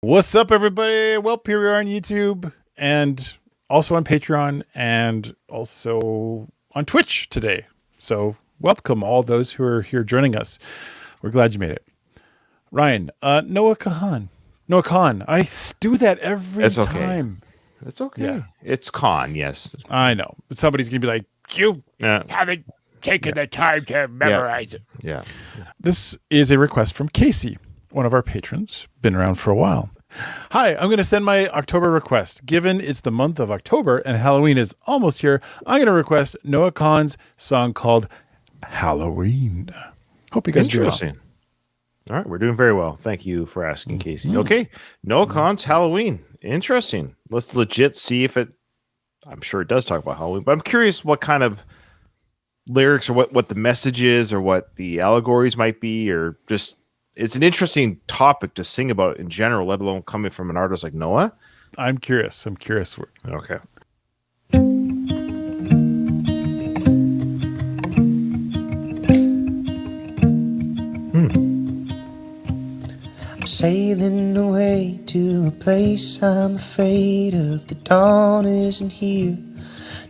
What's up, everybody? Welp here we are on YouTube and also on Patreon and also on Twitch today. So welcome all those who are here joining us. We're glad you made it. Ryan, Noah Kahan. Noah Khan. I do that every It's okay. time. It's okay. Yeah. It's Kahan, yes. I know. But somebody's going to be like, you haven't taken the time to memorize it. Yeah. This is a request from Casey, one of our patrons, been around for a while. Hi, I'm going to send my October request. Given it's the month of October and Halloween is almost here, I'm going to request Noah Kahan's song called Halloween. Hope you guys do well. Interesting. All right, we're doing very well. Thank you for asking, Casey. Okay, Noah Kahan's Halloween. Interesting. Let's legit see if it... I'm sure it does talk about Halloween, but I'm curious what kind of lyrics or what the message is or what the allegories might be, or just... It's an interesting topic to sing about in general, let alone coming from an artist like Noah. I'm curious. Okay. I'm sailing away to a place I'm afraid of. The dawn isn't here,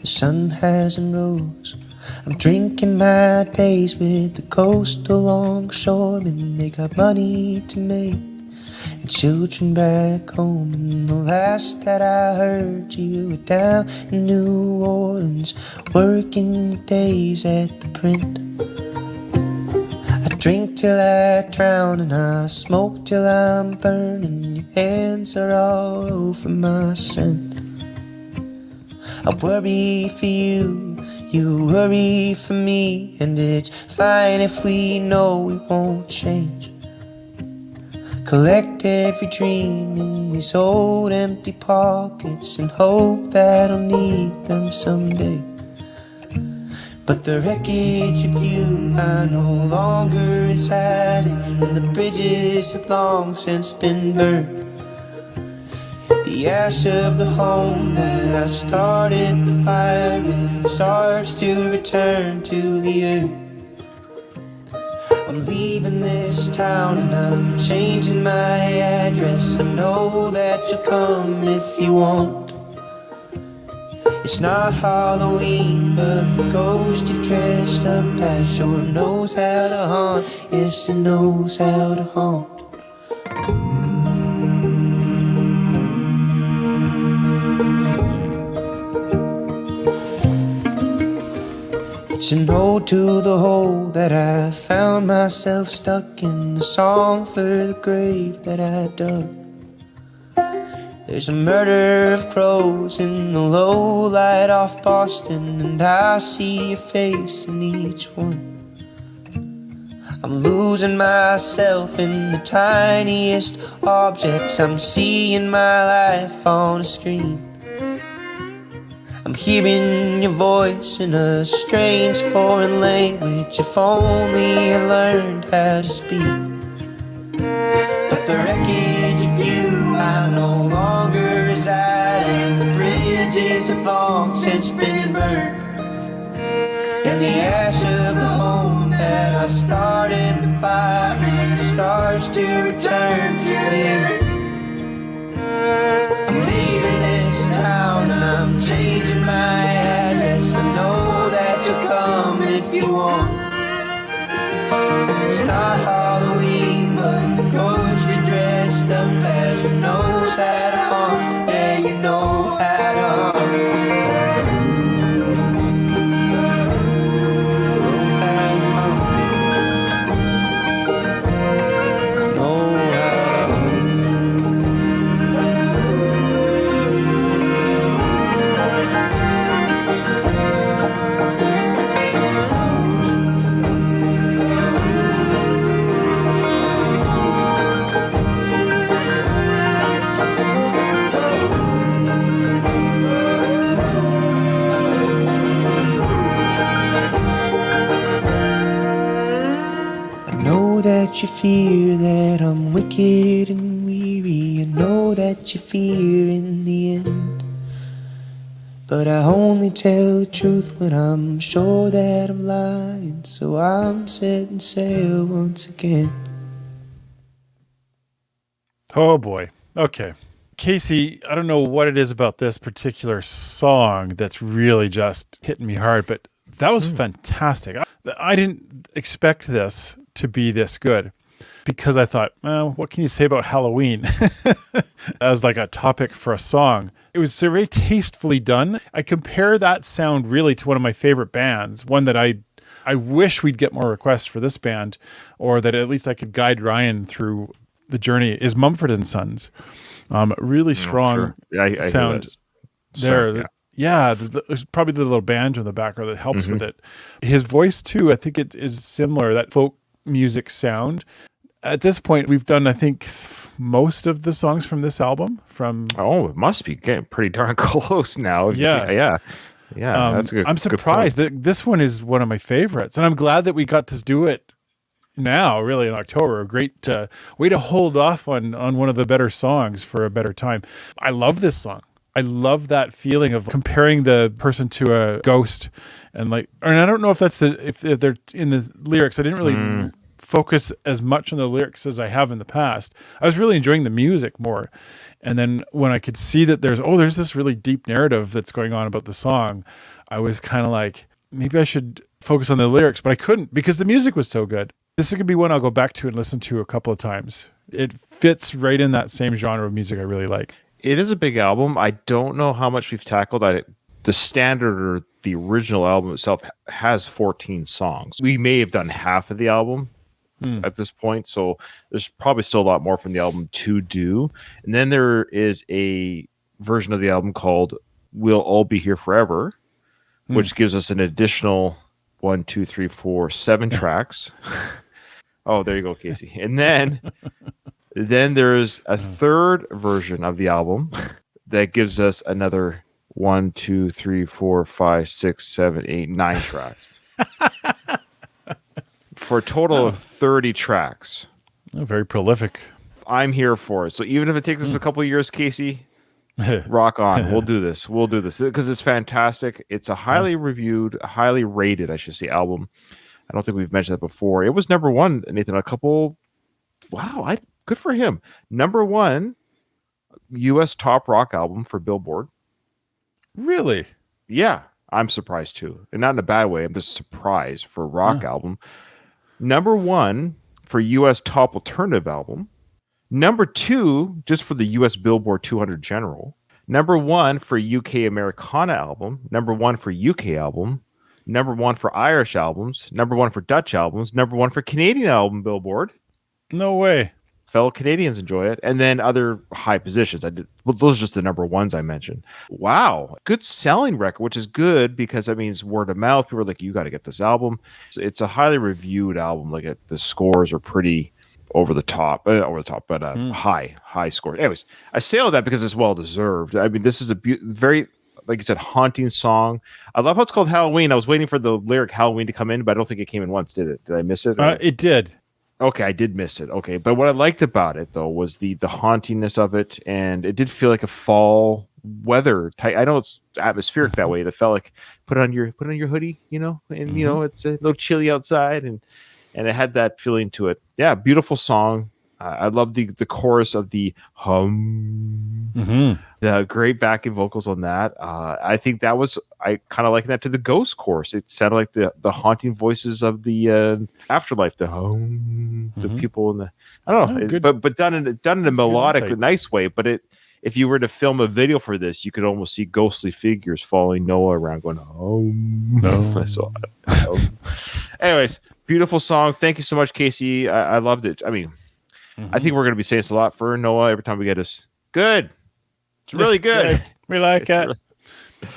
the sun hasn't rose. I'm drinking my days with the coastal longshoremen. They got money to make and children back home. And the last that I heard, you were down in New Orleans, working your days at the print. I drink till I drown and I smoke till I'm burning. Your hands are all over my scent. I worry for you, you worry for me, and it's fine if we know we won't change. Collect every dream in these old empty pockets and hope that I'll need them someday. But the wreckage of you I no longer reside in, and the bridges have long since been burned. The ash of the home that I started the fire in starts to return to the earth. I'm leaving this town and I'm changing my address. I know that you'll come if you want. It's not Halloween, but the ghost you dressed up as sure knows how to haunt. Yes, it knows how to haunt. It's an ode to the hole that I found myself stuck in, a song for the grave that I dug. There's a murder of crows in the low light off Boston, and I see your face in each one. I'm losing myself in the tiniest objects. I'm seeing my life on a screen. I'm hearing your voice in a strange foreign language. If only I learned how to speak. But the wreckage of you I no longer reside in. The bridges have long since been burned. And the ash of the home that I started the fire in starts to return to the earth. I'm leaving this town and I'm changing my address. I know that you'll come if you want. It's not Halloween, but the ghost you dressed up as you knows how to haunt. Yeah, you know how to haunt. That you fear that I'm wicked and weary. I know that you fear in the end. But I only tell the truth when I'm sure that I'm lying. So I'm setting sail once again. Oh boy. Okay. Casey, I don't know what it is about this particular song that's really just hitting me hard, but that was fantastic. I didn't expect this to be this good because I thought, well, what can you say about Halloween as like a topic for a song? It was very tastefully done. I compare that sound really to one of my favorite bands, one that I wish we'd get more requests for this band, or that at least I could guide Ryan through the journey, is Mumford and Sons. Really strong I sound there. Yeah, there's probably the little banjo in the background that helps with it. His voice too, I think it is similar, that folk music sound. At this point, we've done, I think, most of the songs from this album. It must be getting pretty darn close now. Yeah. That's good. I'm surprised that this one is one of my favorites, and I'm glad that we got to do it now, really in October. A great way to hold off on one of the better songs for a better time. I love this song. I love that feeling of comparing the person to a ghost, and I don't know if that's if they're in the lyrics. I didn't really focus as much on the lyrics as I have in the past. I was really enjoying the music more. And then when I could see that there's this really deep narrative that's going on about the song, I was kind of like, maybe I should focus on the lyrics, but I couldn't because the music was so good. This is going to be one I'll go back to and listen to a couple of times. It fits right in that same genre of music I really like. It is a big album. I don't know how much we've tackled. The standard or the original album itself has 14 songs. We may have done half of the album at this point, so there's probably still a lot more from the album to do. And then there is a version of the album called We'll All Be Here Forever, which gives us an additional 7 tracks. Oh, there you go, Casey. And then there's a third version of the album that gives us another 9 tracks. For a total of 30 tracks. Oh, very prolific. I'm here for it. So even if it takes us a couple of years, Casey, rock on. We'll do this because it's fantastic. It's a highly reviewed, highly rated, I should say, album. I don't think we've mentioned that before. It was number one, Nathan, good for him. Number one U.S. top rock album for Billboard. Really? Yeah, I'm surprised too. And not in a bad way. I'm just surprised for a rock album. Number one for U.S. top alternative album. Number two, just for the U.S. Billboard 200 general. Number one for UK Americana album. Number one for UK album. Number one for Irish albums. Number one for Dutch albums. Number one for Canadian album Billboard. No way. Fellow Canadians enjoy it. And then other high positions. Those are just the number ones I mentioned. Wow. Good selling record, which is good because that means word of mouth. People are like, you got to get this album. It's a highly reviewed album. The scores are pretty over the top, but high scores. Anyways, I say all that because it's well deserved. I mean, this is a very, like you said, haunting song. I love how it's called Halloween. I was waiting for the lyric Halloween to come in, but I don't think it came in once, did it? Did I miss it? It did. Okay, I did miss it. Okay, but what I liked about it though was the hauntingness of it, and it did feel like a fall weather type. I know it's atmospheric that way. It felt like put on your hoodie, and it's a little chilly outside, and it had that feeling to it. Yeah, beautiful song. I love the chorus of the hum. The great backing vocals on that. I think I kind of liken that to the Ghost chorus. It sounded like the haunting voices of the afterlife. The hum, the people in the I don't know, but done in a melodic, nice way. But if you were to film a video for this, you could almost see ghostly figures following Noah around, going hum. No, anyways, beautiful song. Thank you so much, Casey. I loved it. I mean. I think we're going to be saying this a lot for Noah every time we get us. Good. It's really good. We like it.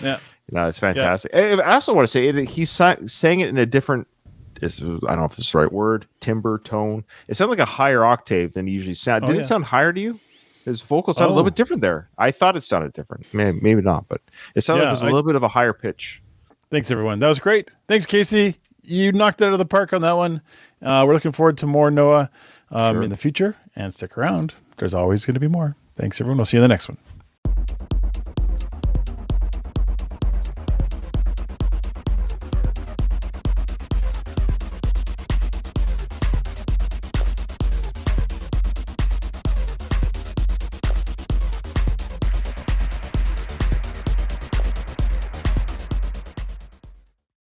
Yeah. No, it's fantastic. Yeah. I also want to say he sang it in a different, I don't know if this is the right word, timbre tone. It sounded like a higher octave than he usually sounded. Did it sound higher to you? His vocals sounded a little bit different there. I thought it sounded different. Maybe not, but it sounded like it was a little bit of a higher pitch. Thanks, everyone. That was great. Thanks, Casey. You knocked it out of the park on that one. We're looking forward to more Noah in the future, and stick around. There's always going to be more. Thanks, everyone. We'll see you in the next one.